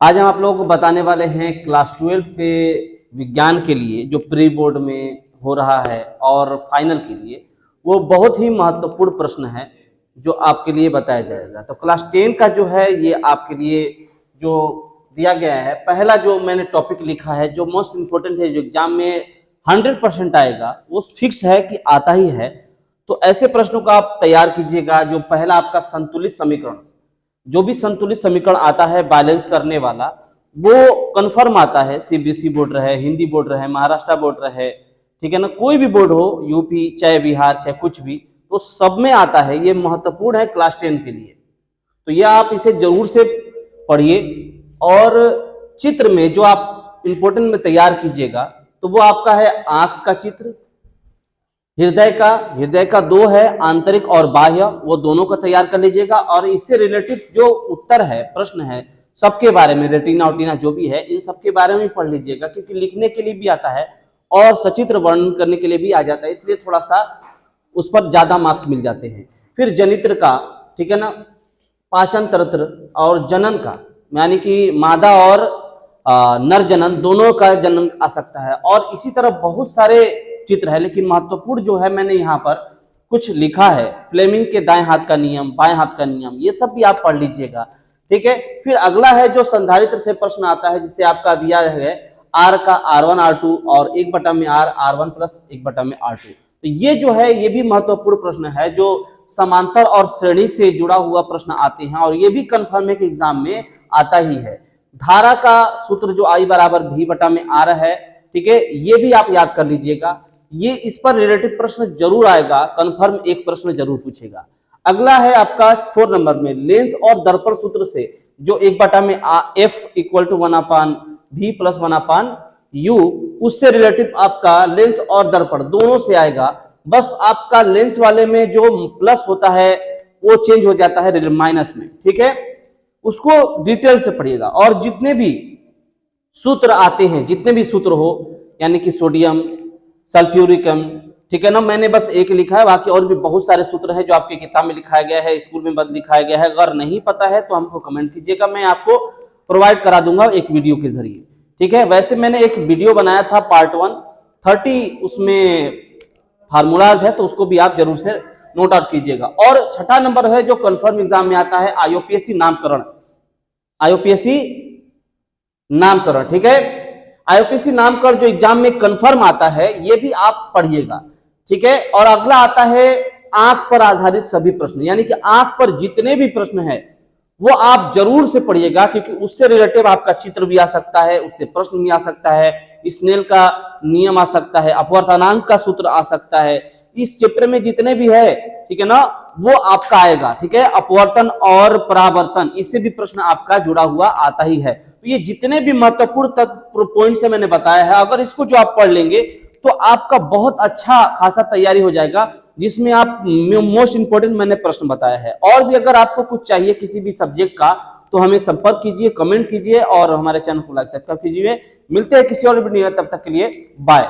आज हम आप लोगों को बताने वाले हैं क्लास 12 के विज्ञान के लिए जो प्री बोर्ड में हो रहा है और फाइनल के लिए वो बहुत ही महत्वपूर्ण प्रश्न है जो आपके लिए बताया जाएगा। तो क्लास 10 का जो है ये आपके लिए जो दिया गया है, पहला जो मैंने टॉपिक लिखा है जो मोस्ट इम्पोर्टेंट है, जो एग्जाम में 100% आएगा, वो फिक्स है कि आता ही है। तो ऐसे प्रश्नों का आप तैयार कीजिएगा। जो पहला आपका संतुलित समीकरण, जो भी संतुलित समीकरण आता है बैलेंस करने वाला, वो कंफर्म आता है। सीबीएसई बोर्ड रहे, हिंदी बोर्ड रहे, महाराष्ट्र बोर्ड रहे, ठीक है ना, कोई भी बोर्ड हो, यूपी चाहे बिहार चाहे कुछ भी, तो सब में आता है। ये महत्वपूर्ण है क्लास 10 के लिए। तो ये आप इसे जरूर से पढ़िए। और चित्र में जो आप इंपोर्टेंट में तैयार कीजिएगा तो वो आपका है आंख का चित्र, हृदय का दो है, आंतरिक और बाह्य, वो दोनों का तैयार कर लीजिएगा। और इससे रिलेटेड जो उत्तर है, प्रश्न है, सबके बारे में, रेटिना ओटिना जो भी है, इन सबके बारे में पढ़ लीजिएगा, क्योंकि लिखने के लिए भी आता है और सचित्र वर्णन करने के लिए भी आ जाता है, इसलिए थोड़ा सा उस पर ज्यादा मार्क्स मिल जाते हैं। फिर जनित्र का, ठीक है ना, पाचन तंत्र और जनन का, यानी कि मादा और नर जनन दोनों का जन्म आ सकता है। और इसी तरह बहुत सारे चित्र है, लेकिन महत्वपूर्ण जो है मैंने यहाँ पर कुछ लिखा है। फ्लेमिंग के दाएं हाथ का नियम, बाएं हाथ का नियम, ये सब भी आप पढ़ लीजिएगा, ठीक है। फिर अगला है जो संधारित्र से प्रश्न आता है, जिससे आपका दिया है आर का R1 R2 और 1/r R1 प्लस 1/r2। तो ये जो है ये भी महत्वपूर्ण प्रश्न है, जो समांतर और श्रेणी से जुड़ा हुआ प्रश्न आते हैं, और ये भी कंफर्म है कि एग्जाम में आता ही है। धारा का सूत्र जो I बराबर V/R है, ठीक है, ये भी आप याद कर लीजिएगा। ये इस पर रिलेटेड प्रश्न जरूर आएगा, कंफर्म एक प्रश्न जरूर पूछेगा। अगला है आपका 4 नंबर में लेंस और दर्पण सूत्र से जो 1/F = 1/V + 1/U, उससे रिलेटेड आपका लेंस और दर्पण दोनों से आएगा। बस आपका लेंस वाले में जो प्लस होता है वो चेंज हो जाता है माइनस में, ठीक है, उसको डिटेल से पढ़िएगा। और जितने भी सूत्र आते हैं, जितने भी सूत्र हो, यानी कि सोडियम, सल्फ्यूरिकम, ठीक है ना, मैंने बस एक लिखा है, बाकी और भी बहुत सारे सूत्र हैं जो आपकी किताब में लिखाया गया है, स्कूल में बद लिखाया गया है। अगर नहीं पता है तो हमको कमेंट कीजिएगा, मैं आपको प्रोवाइड करा दूंगा एक वीडियो के जरिए, ठीक है। वैसे मैंने एक वीडियो बनाया था पार्ट 1, 30 उसमें फार्मूलाज है, तो उसको भी आप जरूर से नोट आउट कीजिएगा। और छठा नंबर है जो कंफर्म एग्जाम में आता है, IUPAC नामकरण, IUPAC नामकरण, ठीक है। IUPAC नामकरण जो एग्जाम में कंफर्म आता है, ये भी आप पढ़िएगा, ठीक है। और अगला आता है आंख पर आधारित सभी प्रश्न, यानी कि आंख पर जितने भी प्रश्न है वो आप जरूर से पढ़िएगा, क्योंकि उससे रिलेटेड आपका चित्र भी आ सकता है, उससे प्रश्न भी आ सकता है, स्नेल का नियम आ सकता है, अपवर्तनांक का सूत्र आ सकता है। इस चैप्टर में जितने भी है, ठीक है ना, वो आपका आएगा, ठीक है। अपवर्तन और परावर्तन, इससे भी प्रश्न आपका जुड़ा हुआ आता ही है। तो ये जितने भी महत्वपूर्ण पॉइंट्स है मैंने बताया है, अगर इसको जो आप पढ़ लेंगे तो आपका बहुत अच्छा खासा तैयारी हो जाएगा, जिसमें आप मोस्ट इंपोर्टेंट मैंने प्रश्न बताया है। और भी अगर आपको कुछ चाहिए किसी भी सब्जेक्ट का, तो हमें संपर्क कीजिए, कमेंट कीजिए और हमारे चैनल को लाइक सब्सक्राइब कीजिए। मिलते हैं किसी और वीडियो में, तब तक के लिए बाय।